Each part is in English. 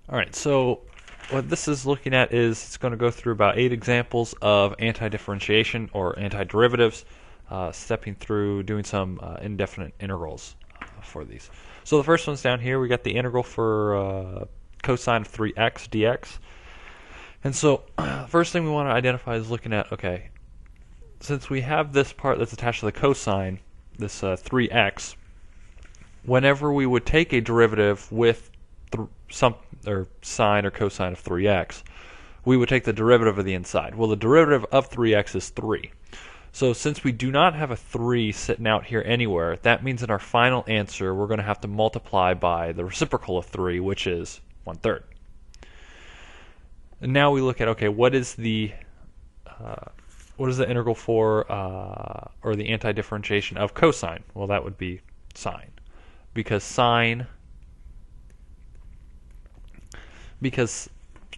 Alright, so what this is looking at is it's going to go through about 8 examples of antidifferentiation or antiderivatives, stepping through doing some indefinite integrals for these. So the first one's down here. We got the integral for cosine of 3x dx. And so the first thing we want to identify is looking at, okay, since we have this part that's attached to the cosine, this 3x, whenever we would take a derivative with some sine or cosine of 3x, we would take the derivative of the inside. Well, the derivative of 3x is 3. So since we do not have a 3 sitting out here anywhere, that means in our final answer we're going to have to multiply by the reciprocal of 3, which is 1/3. And now we look at, okay, what is the integral for or the antidifferentiation of cosine? Well, that would be sine, because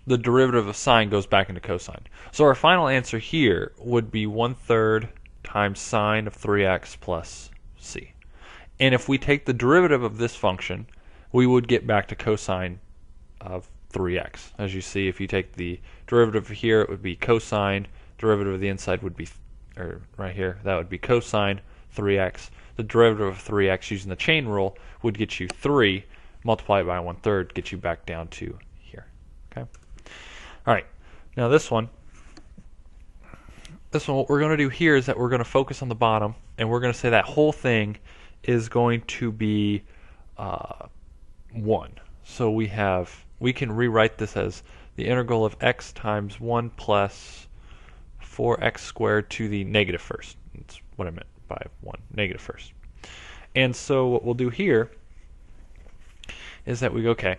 the derivative of sine goes back into cosine. So our final answer here would be 1/3 times sine of 3x plus c. And if we take the derivative of this function, we would get back to cosine of 3x. As you see, if you take the derivative here, it would be cosine. Derivative of the inside would be, right here, that would be cosine 3x. The derivative of 3x using the chain rule would get you 3. Multiply it by 1/3, get you back down to here. Okay. All right. Now this one, what we're going to do here is that we're going to focus on the bottom, and we're going to say that whole thing is going to be 1. So we can rewrite this as the integral of x times 1 plus 4x squared to the negative first. That's what I meant by 1, negative first. And so what we'll do here is that we go, okay,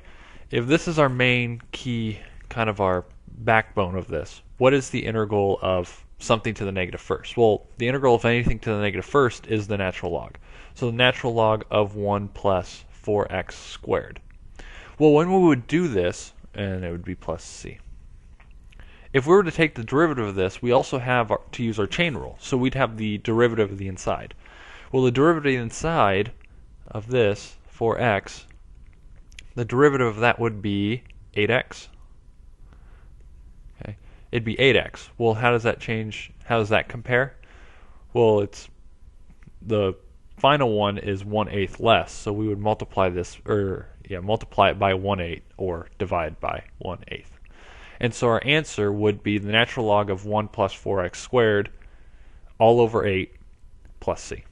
if this is our main key, kind of our backbone of this, what is the integral of something to the negative first? Well, the integral of anything to the negative first is the natural log. So the natural log of 1 plus 4x squared. Well, when we would do this, and it would be plus c. If we were to take the derivative of this, we also have to use our chain rule. So we'd have the derivative of the inside. Well, the derivative inside of this, 4x, the derivative of that would be 8x. Okay, it'd be 8x. Well, how does that change? How does that compare? Well, it's the final one is 1/8 less, so we would multiply this, multiply it by 1/8 or divide by 1/8. And so our answer would be the natural log of 1 plus 4x squared all over 8 plus c.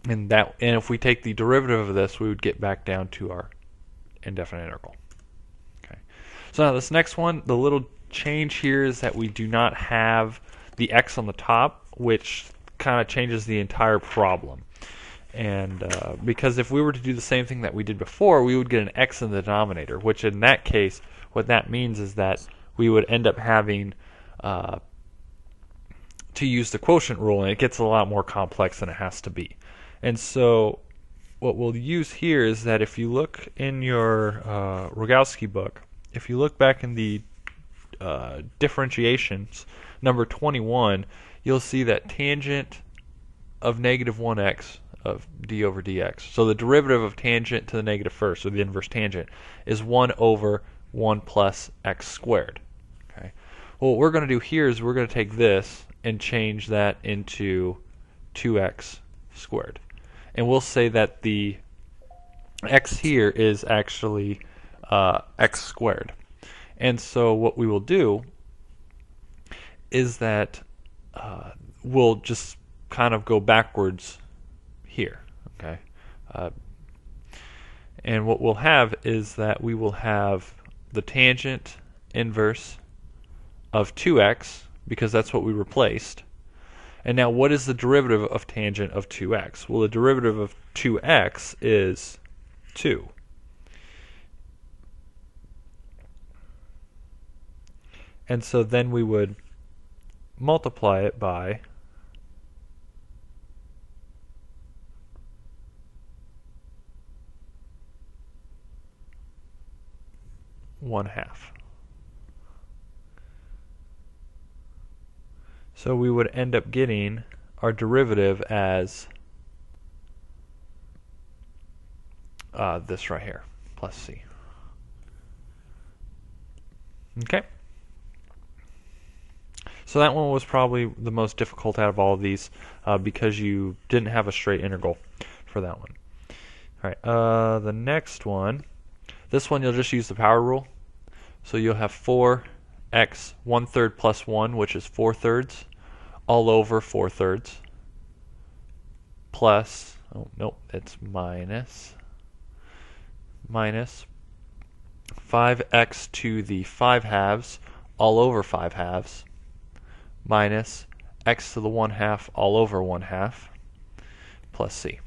And if we take the derivative of this, we would get back down to our indefinite integral. Okay. So now this next one, the little change here is that we do not have the x on the top, which kind of changes the entire problem. And because if we were to do the same thing that we did before, we would get an x in the denominator, which in that case, what that means is that we would end up having to use the quotient rule, and it gets a lot more complex than it has to be. And so what we'll use here is that if you look in your Rogowski book, if you look back in the differentiations, number 21, you'll see that tangent of negative 1x of d over dx. So the derivative of tangent to the negative first, or the inverse tangent, is 1 over 1 plus x squared. Okay. Well, what we're going to do here is we're going to take this and change that into 2x squared. And we'll say that the x here is actually x squared. And so what we will do is that we'll just kind of go backwards here. Okay. And what we'll have is that we will have the tangent inverse of 2x, because that's what we replaced. And now what is the derivative of tangent of 2x? Well, the derivative of 2x is 2. And so then we would multiply it by 1/2. So we would end up getting our derivative as this right here, plus c. Okay. So that one was probably the most difficult out of all of these because you didn't have a straight integral for that one. All right, the next one, this one you'll just use the power rule. So you'll have 4x 1/3 plus 1, which is 4/3, all over 4/3, plus, oh nope, it's minus 5x to the 5/2 all over 5/2 minus x to the 1/2 all over 1/2 plus c.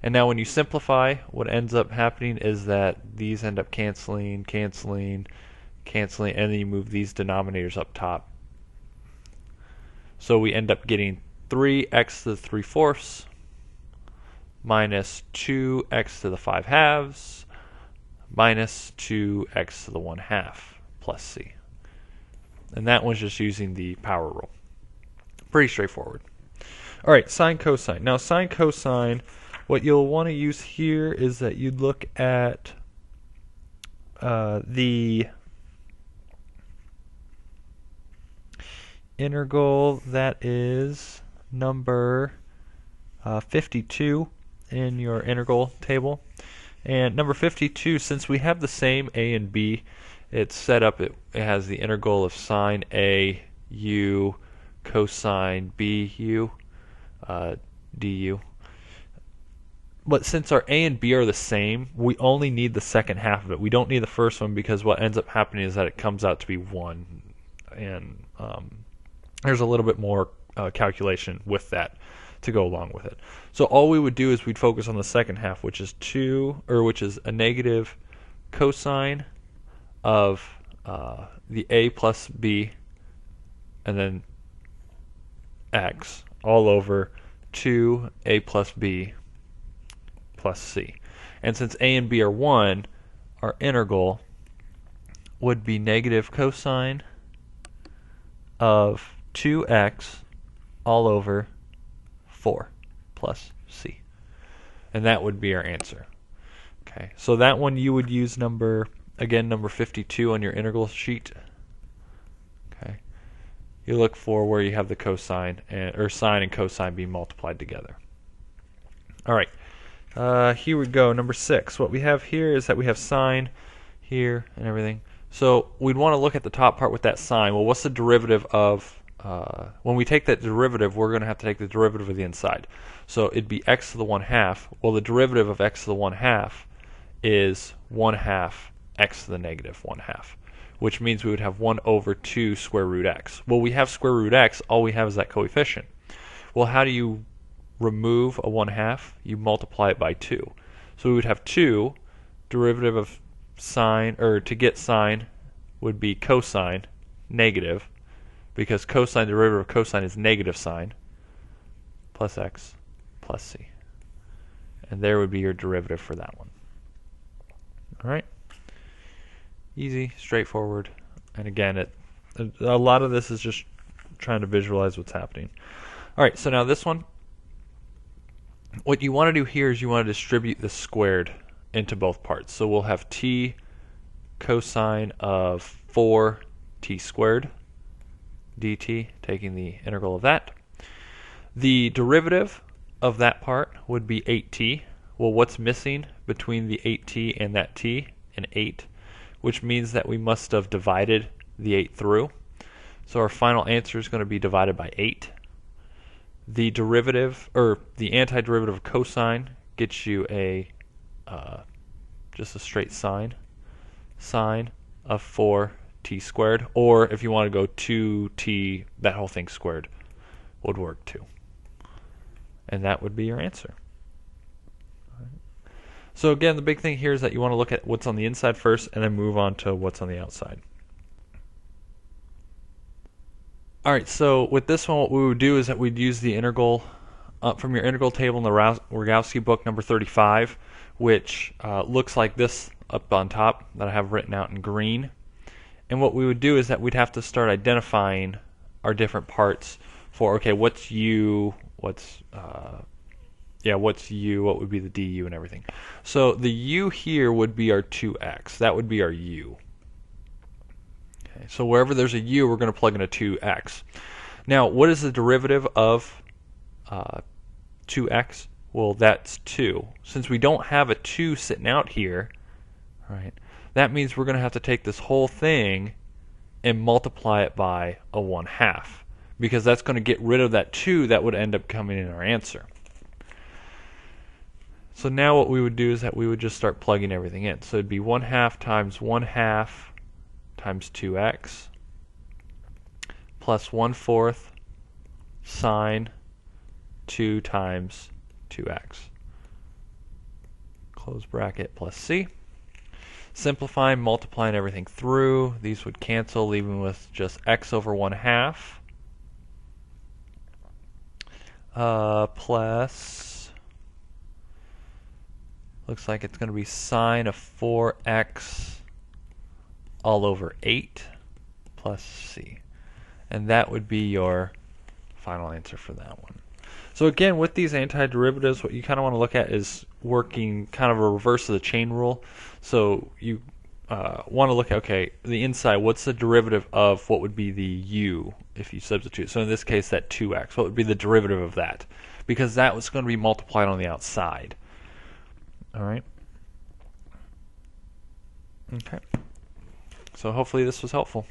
And now when you simplify, what ends up happening is that these end up canceling, and then you move these denominators up top. So we end up getting 3x to the 3/4 minus 2x to the 5/2 minus 2x to the 1/2 plus c. And that one's just using the power rule. Pretty straightforward. All right, sine, cosine. Now sine, cosine, what you'll want to use here is that you'd look at the integral that is number 52 in your integral table. And number 52, since we have the same a and b, it's set up, it has the integral of sine a u cosine b u du. But since our a and b are the same, we only need the second half of it. We don't need the first one because what ends up happening is that it comes out to be 1. And there's a little bit more calculation with that to go along with it. So all we would do is we'd focus on the second half, which is a negative cosine of the a plus b and then x all over 2a plus b plus c. And since a and b are 1, our integral would be negative cosine of 2x all over 4 plus c. And that would be our answer. Okay, so that one you would use number 52 on your integral sheet. Okay, you look for where you have the cosine or sine and cosine being multiplied together. All right, here we go. Number 6. What we have here is that we have sine here and everything. So we'd want to look at the top part with that sine. Well, what's the derivative of when we take that derivative, we're going to have to take the derivative of the inside. So it'd be x to the 1/2. Well, the derivative of x to the 1/2 is 1/2 x to the negative 1/2, which means we would have 1 over 2 square root x. Well, we have square root x. All we have is that coefficient. Well, how do you remove a 1/2? You multiply it by 2. So we would have 2, derivative of sine, or to get sine would be cosine, negative, because cosine derivative of cosine is negative sine, plus x plus c. And there would be your derivative for that one. All right, easy, straightforward. And again, a lot of this is just trying to visualize what's happening. All right, so now this one, what you want to do here is you want to distribute the squared into both parts. So we'll have t cosine of 4t squared dt, taking the integral of that. The derivative of that part would be 8t. Well, what's missing between the 8t and that t? An 8, which means that we must have divided the 8 through. So our final answer is going to be divided by 8. The derivative, or the antiderivative of cosine, gets you a just a straight sine of 4t squared, or if you want to go 2t, that whole thing squared would work too. And that would be your answer. So again, the big thing here is that you want to look at what's on the inside first and then move on to what's on the outside. Alright, so with this one what we would do is that we'd use the integral from your integral table in the Rogowski book number 35, which looks like this up on top that I have written out in green. And what we would do is that we'd have to start identifying our different parts for, okay, what's u, what's u, what would be the du and everything. So the u here would be our 2x. That would be our u. Okay, so wherever there's a u, we're going to plug in a 2x. Now, what is the derivative of 2x? Well, that's 2. Since we don't have a 2 sitting out here, right, that means we're going to have to take this whole thing and multiply it by a 1/2, because that's going to get rid of that 2 that would end up coming in our answer. So now what we would do is that we would just start plugging everything in. So it'd be 1/2 times 1/2 times 2x plus 1/4 sine 2 times 2x. Close bracket plus c. Simplifying, multiplying everything through. These would cancel, leaving with just x over 1/2 plus, looks like it's going to be sine of 4x all over 8 plus c. And that would be your final answer for that one. So again, with these antiderivatives, what you kind of want to look at is working kind of a reverse of the chain rule. So you want to look at, okay, the inside, what's the derivative of what would be the u if you substitute? So in this case, that 2x, what would be the derivative of that? Because that was going to be multiplied on the outside. All right. Okay. So hopefully this was helpful.